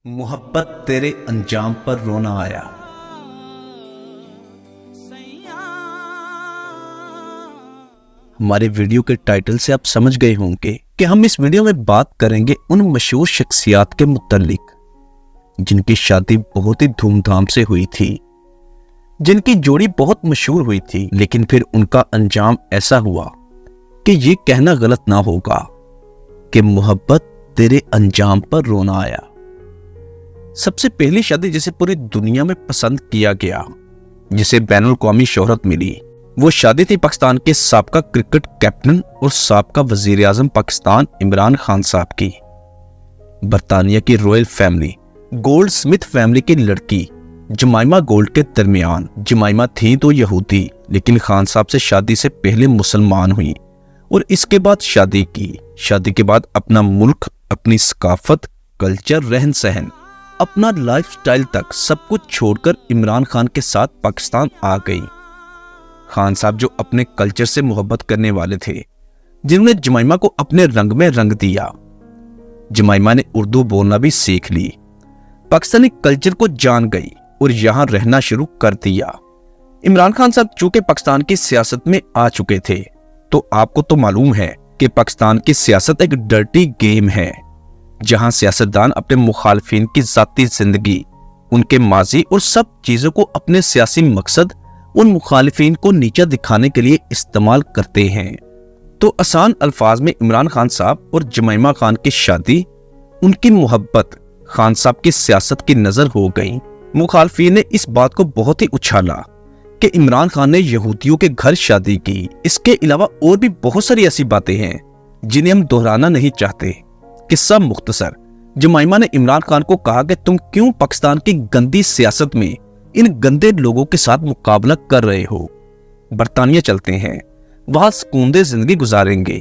मोहब्बत तेरे अंजाम पर रोना आया। हमारे वीडियो के टाइटल से आप समझ गए होंगे कि हम इस वीडियो में बात करेंगे उन मशहूर शख्सियात के मुतल्लिक जिनकी शादी बहुत ही धूमधाम से हुई थी, जिनकी जोड़ी बहुत मशहूर हुई थी, लेकिन फिर उनका अंजाम ऐसा हुआ कि ये कहना गलत ना होगा कि मोहब्बत तेरे अंजाम पर रोना आया। सबसे पहली शादी जिसे पूरी दुनिया में पसंद किया गया, जिसे बैनुल कौमी शोहरत मिली, वो शादी थी पाकिस्तान के साबका क्रिकेट कैप्टन और साबका वजीर आजम पाकिस्तान इमरान खान साहब की। बरतानिया की royal family gold Smith family की लड़की जमाइमा गोल्ड के दरमियान। जमाइमा थी तो यहूदी, लेकिन खान साहब से शादी से पहले मुसलमान हुई और इसके बाद शादी की। शादी के बाद अपना मुल्क, अपनी सकाफत, कल्चर, रहन सहन, अपना लाइफस्टाइल तक सब कुछ छोड़कर इमरान खान के साथ पाकिस्तान आ गई। खान साहब जो अपने कल्चर से मोहब्बत करने वाले थे, जिन्होंने जमाइमा को अपने रंग में रंग दिया। जमाइमा ने उर्दू बोलना भी सीख ली, पाकिस्तानी कल्चर को जान गई और यहां रहना शुरू कर दिया। इमरान खान साहब चूंकि पाकिस्तान की सियासत में आ चुके थे, तो आपको तो मालूम है कि पाकिस्तान की सियासत एक डर्टी गेम है, जहां सियासतदान अपने मुखालफिन की जाती जिंदगी, उनके माजी और सब चीजों को अपने सियासी मकसद उन मुखालिफिन को नीचा दिखाने के लिए इस्तेमाल करते हैं। तो आसान अल्फाज में इमरान खान साहब और जमाइमा खान की शादी, उनकी मोहब्बत खान साहब की सियासत की नजर हो गई। मुखालफिन ने इस बात को बहुत ही उछाला कि इमरान खान ने यहूदियों के घर शादी की। इसके अलावा और भी बहुत सारी ऐसी बातें हैं जिन्हें हम दोहराना नहीं चाहते। किस्सा मुख्तसर, जमाइमा ने इमरान खान को कहा कि तुम क्यों पाकिस्तान की गंदी सियासत में इन गंदे लोगों के साथ मुकाबला कर रहे हो। बरतानिया चलते हैं, वहां सुकूनदे जिंदगी गुजारेंगे।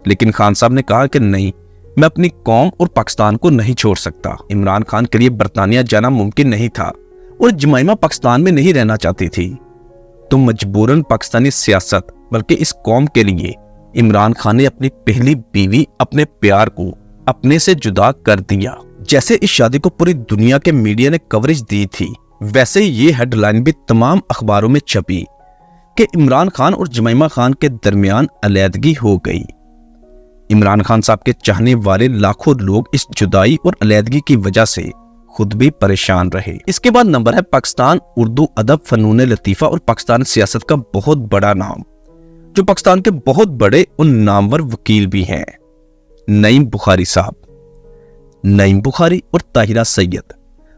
लेकिन खान साहब ने कहा कि नहीं, मैं अपनी कौम और पाकिस्तान को नहीं छोड़ सकता। इमरान खान के लिए बरतानिया जाना मुमकिन नहीं था और जमाइमा पाकिस्तान में नहीं रहना चाहती थी। तो मजबूरन पाकिस्तानी सियासत बल्कि इस कौम के लिए इमरान खान ने अपनी पहली बीवी, अपने प्यार को अपने से जुदा कर दिया। जैसे इस शादी को पूरी दुनिया के मीडिया ने कवरेज दी थी, वैसे ये हेडलाइन भी तमाम अखबारों में छपी कि इमरान खान और जमाइमा खान के दरमियान अलैदगी हो गई। इमरान खान साहब के चाहने वाले लाखों लोग इस जुदाई और अलैदगी की वजह से खुद भी परेशान रहे। इसके बाद नंबर है पाकिस्तान उर्दू अदब, फनून लतीफ़ा और पाकिस्तान सियासत का बहुत बड़ा नाम, जो पाकिस्तान के बहुत बड़े और नामवर वकील भी हैं, नईम बुखारी साहब। नईम बुखारी और ताहिरा सैयद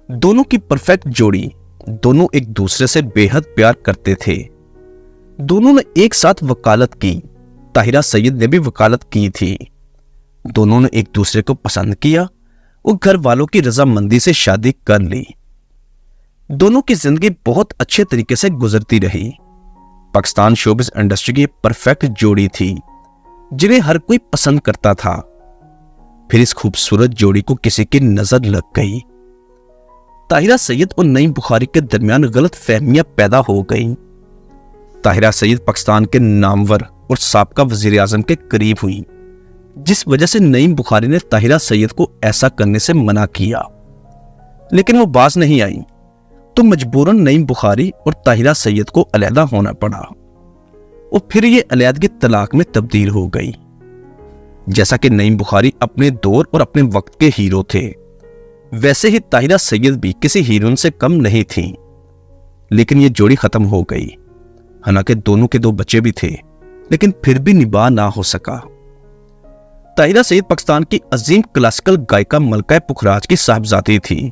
दोनों की परफेक्ट जोड़ी। दोनों एक दूसरे से बेहद प्यार करते थे। दोनों ने एक साथ वकालत की। ताहिरा सैयद ने भी वकालत की थी। दोनों ने एक दूसरे को पसंद किया और घर वालों की रजामंदी से शादी कर ली। दोनों की जिंदगी बहुत अच्छे तरीके से गुजरती रही। पाकिस्तान शोबिस इंडस्ट्री की परफेक्ट जोड़ी थी, जिन्हें हर कोई पसंद करता था। फिर इस खूबसूरत जोड़ी को किसी की नजर लग गई। ताहिरा सैयद और नईम बुखारी के दरमियान गलत फहमियां पैदा हो गई। ताहिरा सैयद पाकिस्तान के नामवर और साबका वजीर आजम के करीब हुई, जिस वजह से नईम बुखारी ने ताहिरा सैयद को ऐसा करने से मना किया, लेकिन वो बाज नहीं आई। तो मजबूरन नईम बुखारी और ताहिरा सैयद को अलहदा होना पड़ा और फिर ये अलहदगी तलाक में तब्दील हो गई। जैसा कि नईम बुखारी अपने दौर और अपने वक्त के हीरो थे, वैसे ही ताहिरा सैयद भी किसी हीरोइन से कम नहीं थी। लेकिन ये जोड़ी खत्म हो गई। हालांकि दोनों के 2 बच्चे भी थे, लेकिन फिर भी निभाह ना हो सका। ताहिरा सैयद पाकिस्तान की अजीम क्लासिकल गायिका मलका पुखराज की साहबजादी थी।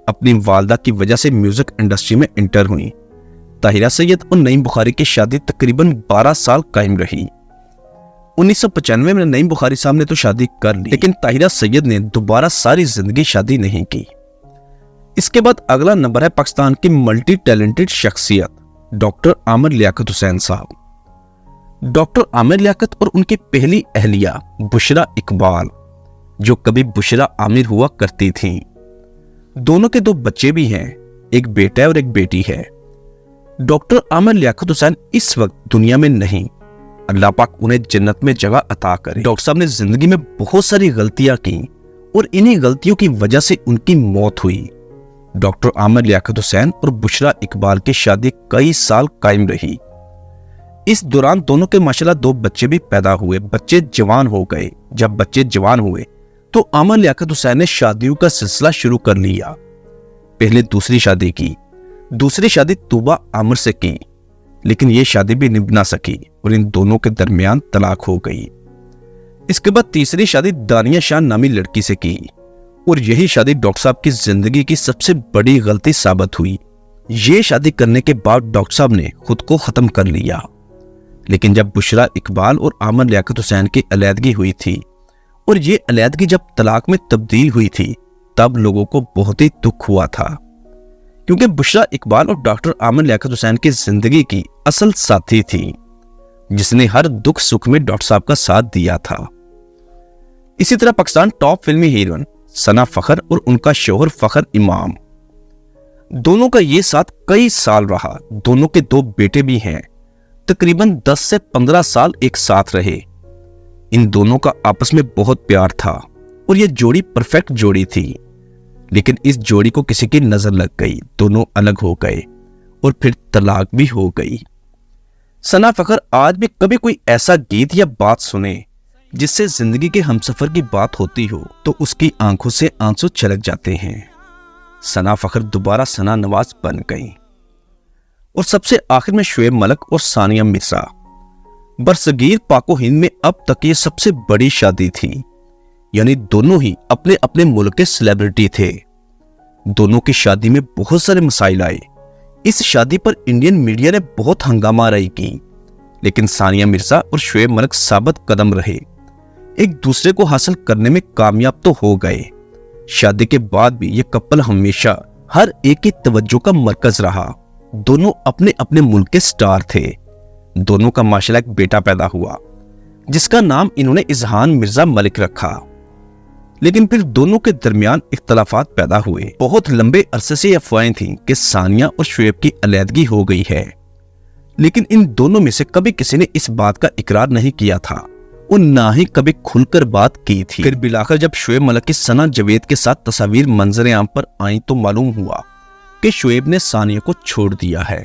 अपनी वालदा की वजह से म्यूजिक इंडस्ट्री में एंटर हुई। ताहिरा सैयद और नईम बुखारी की शादी तकरीबन 12 साल कायम रही। 1995 में नईम बुखारी साहब ने तो शादी कर ली, लेकिन ताहिरा सैयद ने दोबारा सारी जिंदगी शादी नहीं की। इसके बाद अगला नंबर है पाकिस्तान की मल्टी टैलेंटेड शख्सियत डॉक्टर आमिर लियाकत हुसैन साहब। डॉक्टर आमिर लियाकत और उनकी पहली अहलिया बुशरा इकबाल, जो कभी बुशरा आमिर हुआ करती थीं। दोनों के 2 बच्चे भी हैं, एक बेटा है और एक बेटी है। डॉक्टर आमिर लियाकत हुसैन इस वक्त दुनिया में नहीं, अल्लाह पाक उन्हें जन्नत में जगह अता करे। डॉक्टर साहब ने जिंदगी में बहुत सारी गलतियां की اور انہی غلطیوں کی وجہ سے ان کی موت ہوئی۔ ڈاکٹر عامر لیاقت حسین اور بشرا اقبال کی شادی کئی سال قائم رہی۔ اس دوران دونوں کے ماشاءاللہ 2 بچے بھی پیدا ہوئے، بچے جوان ہو گئے۔ جب بچے جوان ہوئے تو عامر لیاقت حسین نے شادیوں کا سلسلہ شروع کر لیا۔ پہلے دوسری شادی کی، دوسری شادی طوبہ عامر سے کی، لیکن یہ شادی بھی نبھ نہ سکی اور ان دونوں کے درمیان طلاق ہو گئی۔ اس کے بعد تیسری شادی دانیہ شاہ نامی لڑکی سے کی، اور یہی شادی ڈاکٹر صاحب کی زندگی کی سب سے بڑی غلطی ثابت ہوئی۔ یہ شادی کرنے کے بعد ڈاکٹر صاحب نے خود کو ختم کر لیا۔ لیکن جب بشرا اقبال اور عامر لیاقت حسین کی علیحدگی ہوئی تھی، اور یہ علیحدگی جب طلاق میں تبدیل ہوئی تھی، تب لوگوں کو بہت ہی دکھ ہوا تھا، کیونکہ بشرا اقبال اور ڈاکٹر عامر لیاقت حسین کی زندگی کی اصل ساتھی تھی، جس نے ہر دکھ سکھ میں ڈاکٹر صاحب کا ساتھ دیا تھا۔ اسی طرح پاکستان ٹاپ فلمی ہیروئن ثنا فخر اور ان کا شوہر فخر امام، دونوں کا یہ ساتھ کئی سال رہا۔ دونوں کے 2 بیٹے بھی ہیں، تقریباً 10 سے 15 سال ایک ساتھ رہے۔ ان دونوں کا آپس میں بہت پیار تھا اور یہ جوڑی پرفیکٹ جوڑی تھی، لیکن اس جوڑی کو کسی کی نظر لگ گئی، دونوں الگ ہو گئے اور پھر طلاق بھی ہو گئی۔ ثنا فخر آج بھی کبھی کوئی ایسا گیت یا بات سنے جس سے زندگی کے ہمسفر کی بات ہوتی ہو تو اس کی آنکھوں سے آنسو چھلک جاتے ہیں۔ ثنا فخر دوبارہ ثنا نواز بن گئیں۔ اور سب سے آخر میں شعیب ملک اور ثانیہ مرزا، برصغیر پاک و ہند میں اب تک یہ سب سے بڑی شادی تھی، یعنی دونوں ہی اپنے اپنے ملک کے سیلیبریٹی تھے۔ دونوں کی شادی میں بہت سارے مسائل آئے۔ اس شادی پر انڈین میڈیا نے بہت ہنگامہ آرائی کی، لیکن ثانیہ مرزا اور شعیب ملک ثابت قدم رہے، ایک دوسرے کو حاصل کرنے میں کامیاب تو ہو گئے۔ شادی کے بعد بھی یہ کپل ہمیشہ ہر ایک کی توجہ کا مرکز رہا۔ دونوں اپنے اپنے ملک کے سٹار تھے۔ دونوں کا ماشاءاللہ ایک بیٹا پیدا ہوا جس کا نام انہوں نے اذہان مرزا ملک رکھا۔ لیکن پھر دونوں کے درمیان اختلافات پیدا ہوئے۔ بہت لمبے عرصے سے افواہیں تھیں کہ ثانیہ اور شعیب کی علیحدگی ہو گئی ہے، لیکن ان دونوں میں سے کبھی کسی نے اس بات کا اقرار نہیں کیا تھا اور نہ ہی کبھی کھل کر بات کی تھی۔ پھر بلاخر جب شعیب ملک کی ثنا جاوید کے ساتھ تصاویر منظر عام پر آئیں تو معلوم ہوا کہ شعیب نے ثانیہ کو چھوڑ دیا ہے۔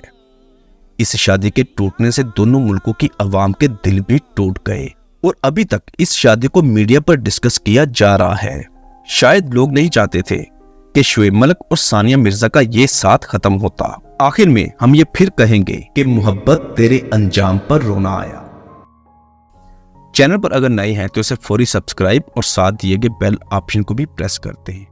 اس شادی کے ٹوٹنے سے دونوں ملکوں کی عوام کے دل بھی ٹوٹ گئے اور ابھی تک اس شادی کو میڈیا پر ڈسکس کیا جا رہا ہے۔ شاید لوگ نہیں چاہتے تھے کہ شعیب ملک اور ثانیہ مرزا کا یہ ساتھ ختم ہوتا۔ آخر میں ہم یہ پھر کہیں گے کہ محبت تیرے انجام پر رونا آیا۔ چینل پر اگر نئے ہیں تو اسے فوری سبسکرائب اور ساتھ دیے گئے بیل آپشن کو بھی پریس کرتے ہیں۔